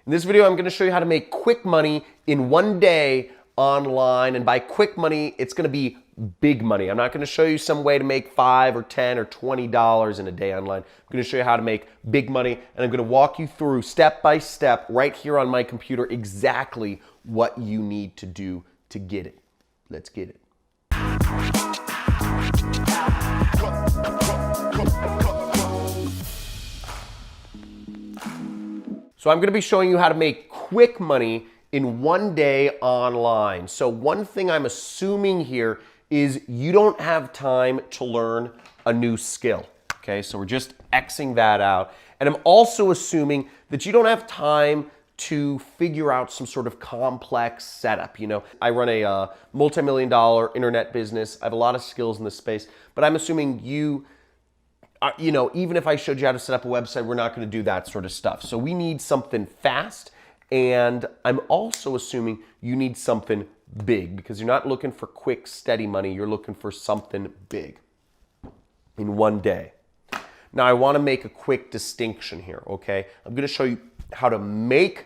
In this video, I'm going to show you how to make quick money in one day online. And by quick money, it's going to be big money. I'm not going to show you some way to make $5 or $10 or $20 in a day online. I'm going to show you how to make big money, and I'm going to walk you through step by step right here on my computer exactly what you need to do to get it. Let's get it. So I'm going to be showing you how to make quick money in one day online. So one thing I'm assuming here is you don't have time to learn a new skill. Okay, so we're just Xing that out. And I'm also assuming that you don't have time to figure out some sort of complex setup. You know, I run a multi-million-dollar internet business. I have a lot of skills in this space, but I'm assuming you know, even if I showed you how to set up a website, we're not going to do that sort of stuff. So we need something fast, and I'm also assuming you need something big because you're not looking for quick, steady money. You're looking for something big in one day. Now, I want to make a quick distinction here, okay? I'm going to show you how to make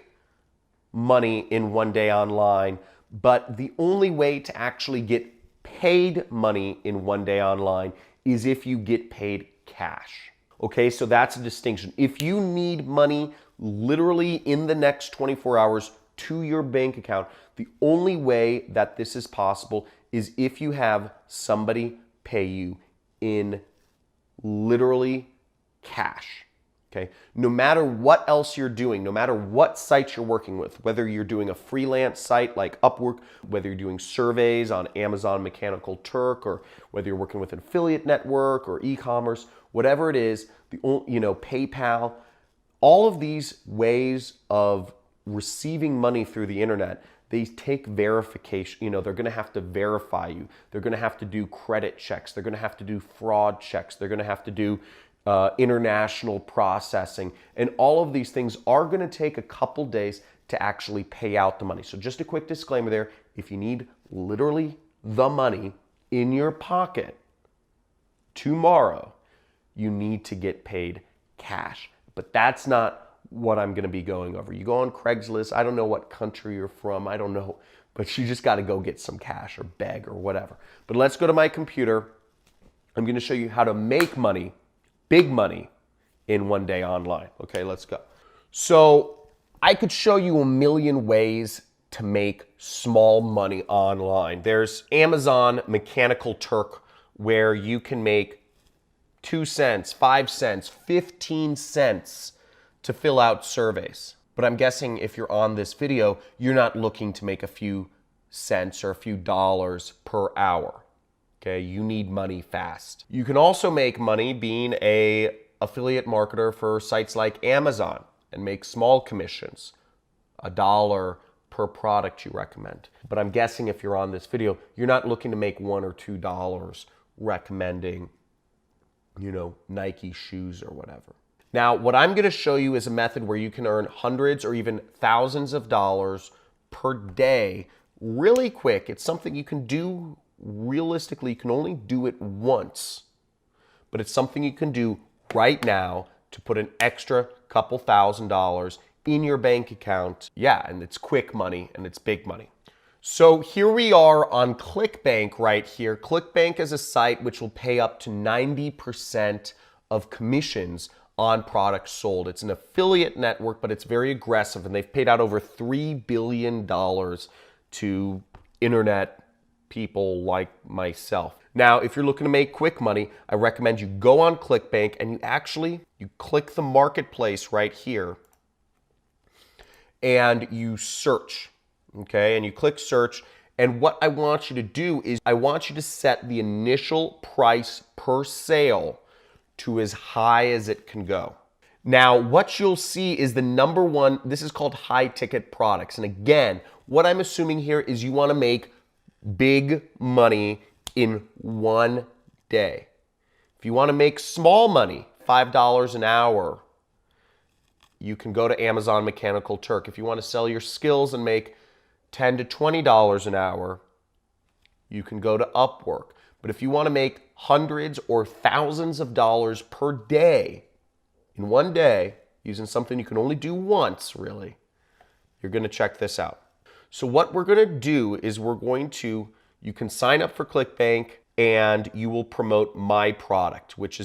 money in one day online, but the only way to actually get paid money in one day online is if you get paid cash. Okay, so that's a distinction. If you need money literally in the next 24 hours to your bank account, the only way that this is possible is if you have somebody pay you in literally cash. Okay, no matter what else you're doing, no matter what sites you're working with, whether you're doing a freelance site like Upwork, whether you're doing surveys on Amazon Mechanical Turk, or whether you're working with an affiliate network or e-commerce, whatever it is, PayPal, all of these ways of receiving money through the internet, they take verification. They're going to have to verify you. They're going to have to do credit checks. They're going to have to do fraud checks. They're going to have to do international processing, and all of these things are going to take a couple days to actually pay out the money. So just a quick disclaimer there, if you need literally the money in your pocket tomorrow, you need to get paid cash. But that's not what I'm going to be going over. You go on Craigslist, I don't know what country you're from, I don't know, but you just got to go get some cash or beg or whatever. But let's go to my computer. I'm going to show you how to make money, big money, in one day online. Okay, let's go. So I could show you a million ways to make small money online. There's Amazon Mechanical Turk, where you can make 2 cents, 5 cents, 15 cents to fill out surveys. But I'm guessing if you're on this video, you're not looking to make a few cents or a few dollars per hour. Okay, you need money fast. You can also make money being an affiliate marketer for sites like Amazon and make small commissions, $1 per product you recommend. But I'm guessing if you're on this video, you're not looking to make $1 or $2 recommending, Nike shoes or whatever. Now, what I'm going to show you is a method where you can earn hundreds or even thousands of dollars per day really quick. It's something you can do. Realistically, you can only do it once, but it's something you can do right now to put an extra couple $1,000s in your bank account. Yeah, and it's quick money and it's big money. So here we are on ClickBank right here. ClickBank is a site which will pay up to 90% of commissions on products sold. It's an affiliate network, but it's very aggressive, and they've paid out over $3 billion to internet people like myself. Now, if you're looking to make quick money, I recommend you go on ClickBank and you click the marketplace right here and you search, okay? And you click search, and what I want you to do is I want you to set the initial price per sale to as high as it can go. Now, what you'll see is the number one, this is called high ticket products. And again, what I'm assuming here is you want to make big money in one day. If you want to make small money, $5 an hour, you can go to Amazon Mechanical Turk. If you want to sell your skills and make $10 to $20 an hour, you can go to Upwork. But if you want to make hundreds or thousands of dollars per day, in one day, using something you can only do once, really, You're going to check this out. So what we're going to do is you can sign up for ClickBank and you will promote my product, which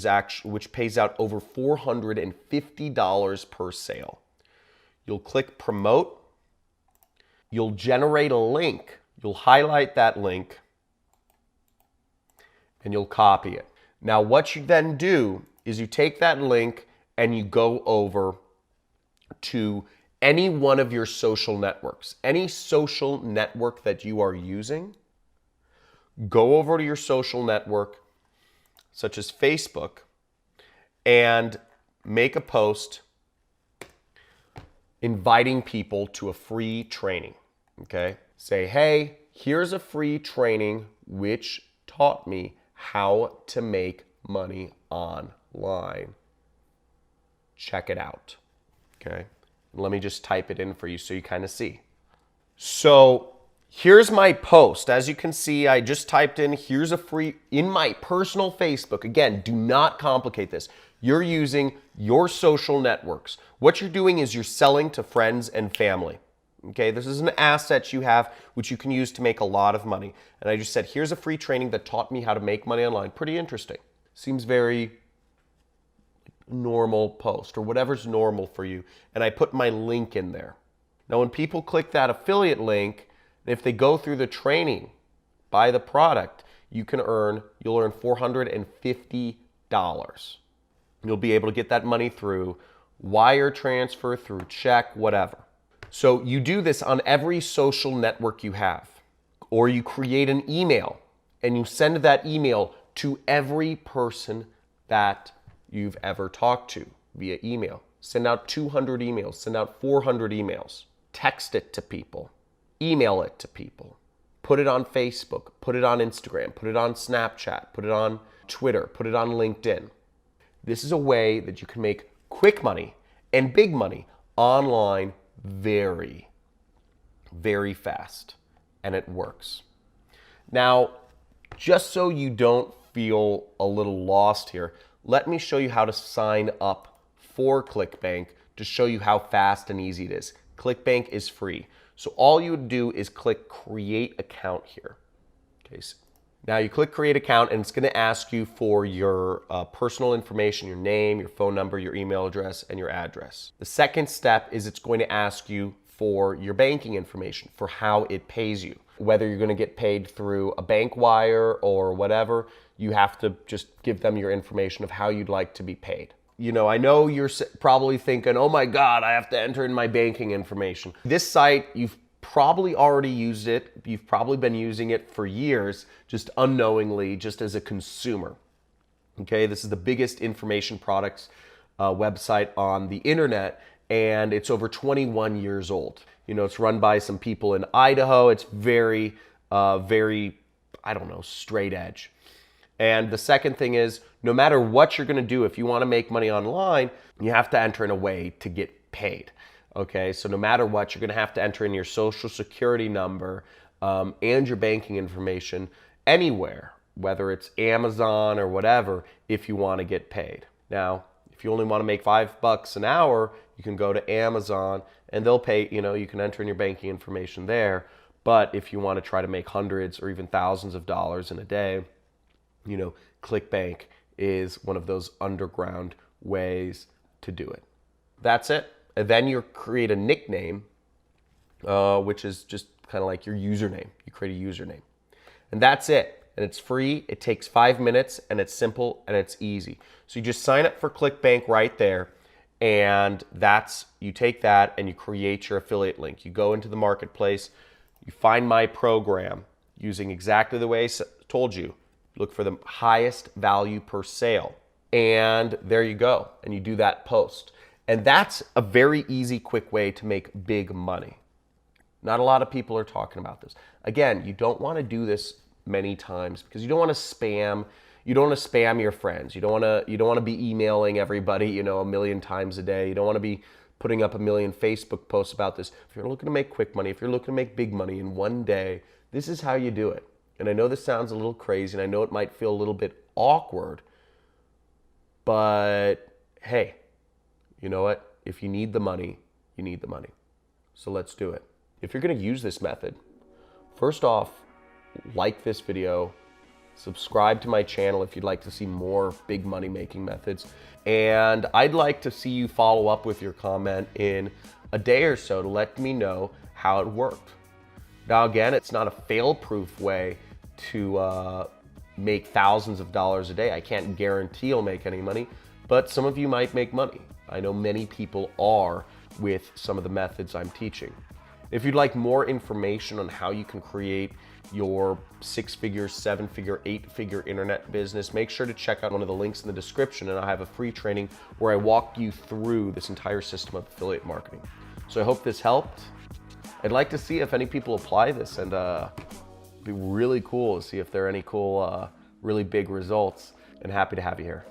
pays out over $450 per sale. You'll click promote. You'll generate a link. You'll highlight that link and you'll copy it. Now what you then do is you take that link and you go over to any one of your social networks. Any social network that you are using, go over to your social network, such as Facebook, and make a post inviting people to a free training, okay? Say, hey, here's a free training which taught me how to make money online. Check it out, okay? Let me just type it in for you so you kind of see. So here's my post. As you can see, I just typed in, here's a free, in my personal Facebook. Again, do not complicate this. You're using your social networks. What you're doing is you're selling to friends and family. Okay, this is an asset you have which you can use to make a lot of money. And I just said, here's a free training that taught me how to make money online. Pretty interesting. Seems very normal post or whatever's normal for you. And I put my link in there. Now, when people click that affiliate link, if they go through the training, buy the product, you'll earn $450. You'll be able to get that money through wire transfer, through check, whatever. So you do this on every social network you have, or you create an email and you send that email to every person that you've ever talked to via email. Send out 200 emails, send out 400 emails, text it to people, email it to people, put it on Facebook, put it on Instagram, put it on Snapchat, put it on Twitter, put it on LinkedIn. This is a way that you can make quick money and big money online very, very fast, and it works. Now, just so you don't feel a little lost here, let me show you how to sign up for ClickBank to show you how fast and easy it is. ClickBank is free. So all you would do is click create account here. Okay, so now you click create account and it's going to ask you for your personal information, your name, your phone number, your email address, and your address. The second step is it's going to ask you for your banking information, for how it pays you. Whether you're going to get paid through a bank wire or whatever, you have to just give them your information of how you'd like to be paid. You know, I know you're probably thinking, oh my God, I have to enter in my banking information. This site, you've probably already used it. You've probably been using it for years, just unknowingly, just as a consumer. Okay, this is the biggest information products website on the internet, and it's over 21 years old. You know, it's run by some people in Idaho. It's very, I don't know, straight edge. And the second thing is, no matter what you're going to do, if you want to make money online, you have to enter in a way to get paid. Okay, so no matter what, you're going to have to enter in your social security number and your banking information anywhere, whether it's Amazon or whatever, if you want to get paid. Now, if you only want to make $5 an hour, you can go to Amazon and they'll pay, you know, you can enter in your banking information there. But if you want to try to make hundreds or even thousands of dollars in a day, you know, ClickBank is one of those underground ways to do it. That's it. And then you create a nickname, which is just kind of like your username. You create a username. And that's it. And it's free. It takes 5 minutes and it's simple and it's easy. So you just sign up for ClickBank right there. And you take that and you create your affiliate link. You go into the marketplace, you find my program using exactly the way I told you. Look for the highest value per sale. And there you go. And you do that post. And that's a very easy, quick way to make big money. Not a lot of people are talking about this. Again, you don't want to do this many times because you don't want to spam. You don't want to spam your friends. You don't want to be emailing everybody, you know, 1,000,000 times a day. You don't want to be putting up 1,000,000 Facebook posts about this. If you're looking to make quick money, if you're looking to make big money in one day, this is how you do it. And I know this sounds a little crazy, and I know it might feel a little bit awkward, but hey, you know what? If you need the money, you need the money. So let's do it. If you're gonna use this method, first off, like this video, subscribe to my channel if you'd like to see more big money making methods. And I'd like to see you follow up with your comment in a day or so to let me know how it worked. Now again, it's not a fail-proof way to make thousands of dollars a day. I can't guarantee you'll make any money, but some of you might make money. I know many people are with some of the methods I'm teaching. If you'd like more information on how you can create your 6-figure, 7-figure, 8-figure internet business, make sure to check out one of the links in the description, and I have a free training where I walk you through this entire system of affiliate marketing. So I hope this helped. I'd like to see if any people apply this, and it'd be really cool to see if there are any cool, really big results, and happy to have you here.